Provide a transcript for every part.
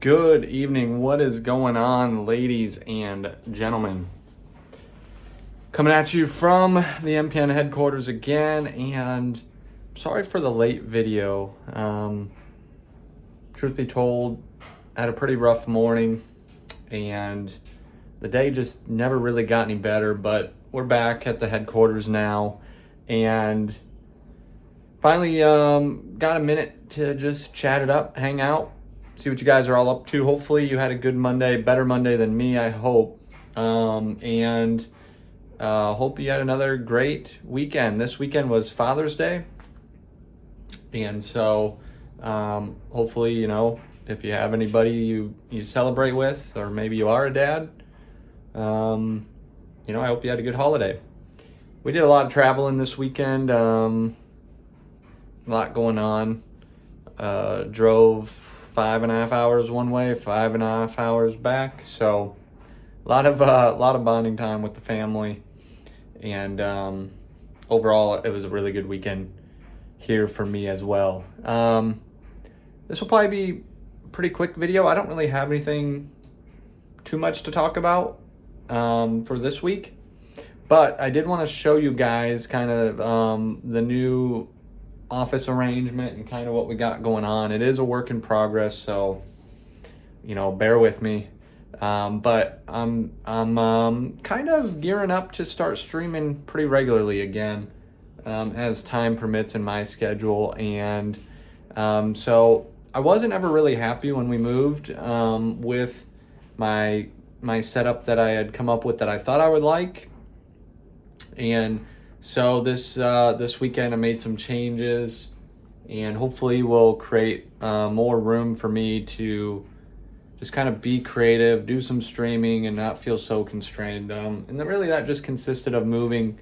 Good evening. What is going on, ladies and gentlemen? Coming at you from the MPN headquarters again, and sorry for the late video. Truth be told, I had a pretty rough morning, and the day just never really got any better, but we're back at the headquarters now, and finally got a minute to just chat it up, hang out, see what you guys are all up to. Hopefully you had a good Monday, better Monday than me, I hope. And hope you had another great weekend. This weekend was Father's Day. And so hopefully, if you have anybody you celebrate with, or maybe you are a dad, I hope you had a good holiday. We did a lot of traveling this weekend, a lot going on. Drove 5.5 hours one way, 5.5 hours back. So a lot of bonding time with the family, and overall it was a really good weekend here for me as well. This will probably be a pretty quick video. I don't really have anything too much to talk about for this week, but I did want to show you guys kind of the new office arrangement and kind of what we got going on. It is a work in progress, so bear with me. But I'm kind of gearing up to start streaming pretty regularly again, as time permits in my schedule. And so I wasn't ever really happy when we moved with my setup that I had come up with that I thought I would like. And so this weekend I made some changes, and hopefully will create more room for me to just kind of be creative, do some streaming, and not feel so constrained. And then really that just consisted of moving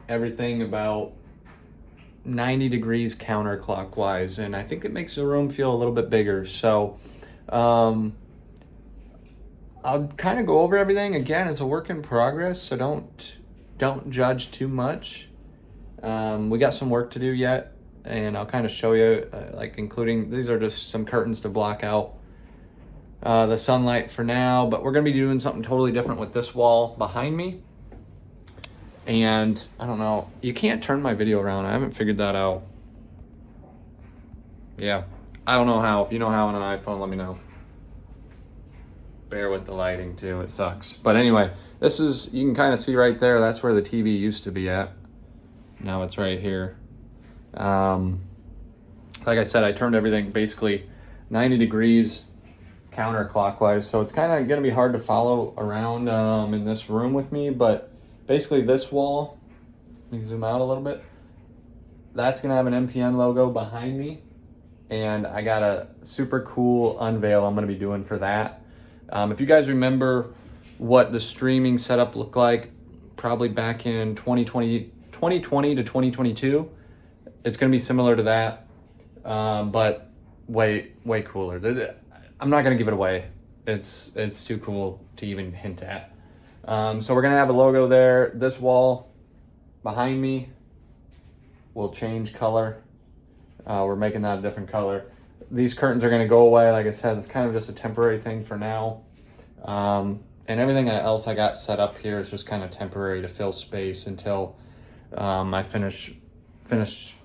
everything about 90 degrees counterclockwise, and I think it makes the room feel a little bit bigger. So I'll kind of go over everything. Again, it's a work in progress, so don't judge too much. We got some work to do yet, and I'll kind of show you, including, these are just some curtains to block out the sunlight for now, but we're gonna be doing something totally different with this wall behind me. And I don't know, you can't turn my video around. I haven't figured that out. Yeah, I don't know how. If you know how on an iPhone, let me know. Bear with the lighting too, it sucks. But anyway, this is, you can kind of see right there, that's where the TV used to be at. Now it's right here. Like I said, I turned everything basically 90 degrees counterclockwise, so it's kind of gonna be hard to follow around in this room with me. But basically this wall, let me zoom out a little bit, that's gonna have an MPN logo behind me, and I got a super cool unveil I'm gonna be doing for that. If you guys remember what the streaming setup looked like probably back in 2020 to 2022, it's going to be similar to that, but way cooler. I'm not going to give it away. It's too cool to even hint at. So we're going to have a logo there. This wall behind me will change color. We're making that a different color. These curtains are going to go away. Like I said, it's kind of just a temporary thing for now. And everything else I got set up here is just kind of temporary to fill space until I finish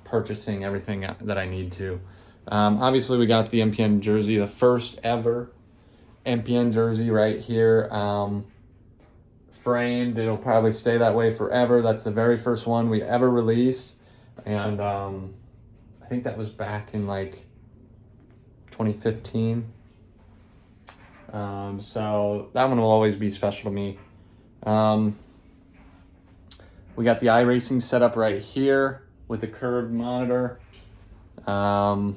purchasing everything that I need to. Obviously, we got the MPN jersey, the first ever MPN jersey right here. Framed. It'll probably stay that way forever. That's the very first one we ever released. And I think that was back in 2015. So that one will always be special to me. We got the iRacing setup right here with the curved monitor. I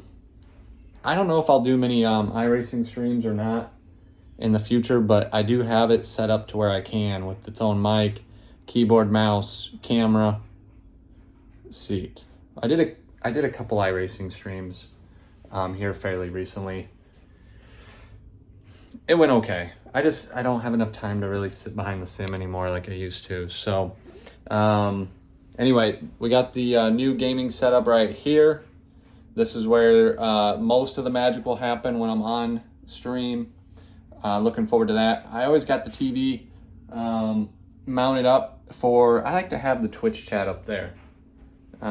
don't know if I'll do many iRacing streams or not in the future, but I do have it set up to where I can, with its own mic, keyboard, mouse, camera, seat. I did a couple iRacing streams here fairly recently. It went okay. I don't have enough time to really sit behind the sim anymore like I used to. So anyway, we got the new gaming setup right here. This is where most of the magic will happen when I'm on stream. Looking forward to that. I always got the TV mounted up I like to have the Twitch chat up there. I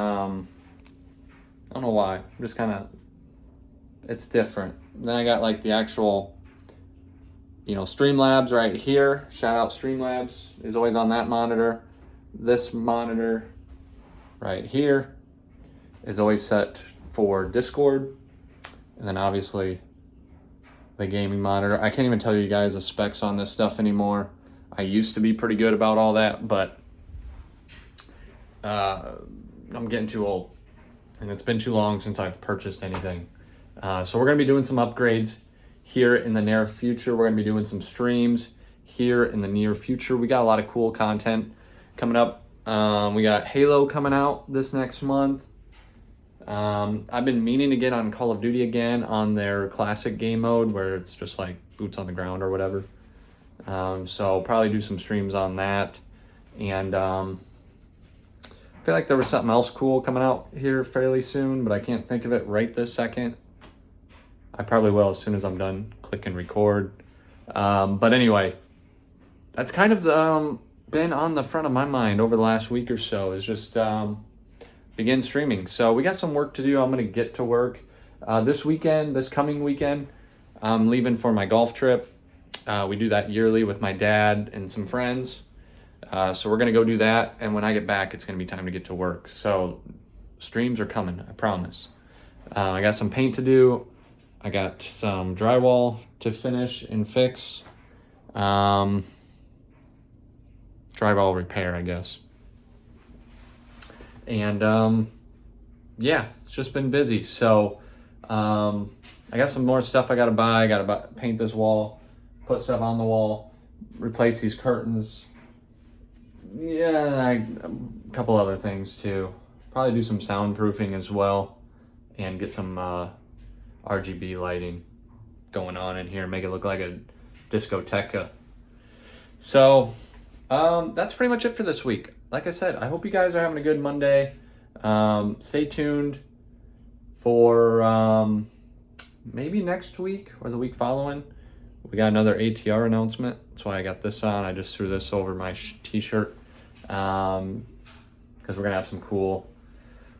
don't know why. Just kind of, it's different. Then I got like the actual, Streamlabs right here. Shout out Streamlabs is always on that monitor. This monitor right here is always set for Discord. And then obviously the gaming monitor. I can't even tell you guys the specs on this stuff anymore. I used to be pretty good about all that, but I'm getting too old. And it's been too long since I've purchased anything. So we're going to be doing some upgrades here in the near future. We're going to be doing some streams here in the near future. We got a lot of cool content coming up. We got Halo coming out this next month. I've been meaning to get on Call of Duty again on their classic game mode where it's just like boots on the ground or whatever. So I'll probably do some streams on that. And I feel like there was something else cool coming out here fairly soon, but I can't think of it right this second. I probably will as soon as I'm done clicking record. But anyway, that's kind of been on the front of my mind over the last week or so, is just begin streaming. So we got some work to do. I'm going to get to work. This coming weekend, I'm leaving for my golf trip. We do that yearly with my dad and some friends. So we're going to go do that. And when I get back, it's going to be time to get to work. So streams are coming, I promise. I got some paint to do. I got some drywall to finish and fix. Drywall repair, I guess. And yeah, it's just been busy. So I got some more stuff I got to buy. I got to paint this wall, put stuff on the wall, replace these curtains. Yeah, a couple other things too. Probably do some soundproofing as well and get some RGB lighting going on in here, make it look like a discoteca. So that's pretty much it for this week. Like I said, I hope you guys are having a good Monday. Stay tuned for maybe next week or the week following. We got another ATR announcement. That's why I got this on. I just threw this over my t-shirt because we're gonna have some cool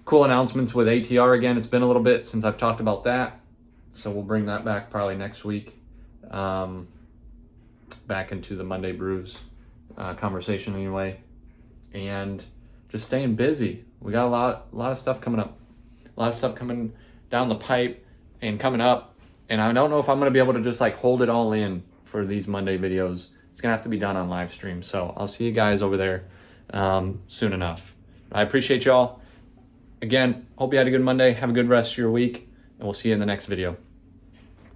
announcements with ATR again. It's been a little bit since I've talked about that, so we'll bring that back probably next week. Back into the Monday Brews conversation anyway, and just staying busy. We got a lot of stuff coming up, a lot of stuff coming down the pipe and coming up, and I don't know if I'm gonna be able to just like hold it all in for these Monday videos. It's gonna have to be done on live stream, so I'll see you guys over there soon enough. I appreciate y'all. Again, hope you had a good Monday. Have a good rest of your week, and we'll see you in the next video.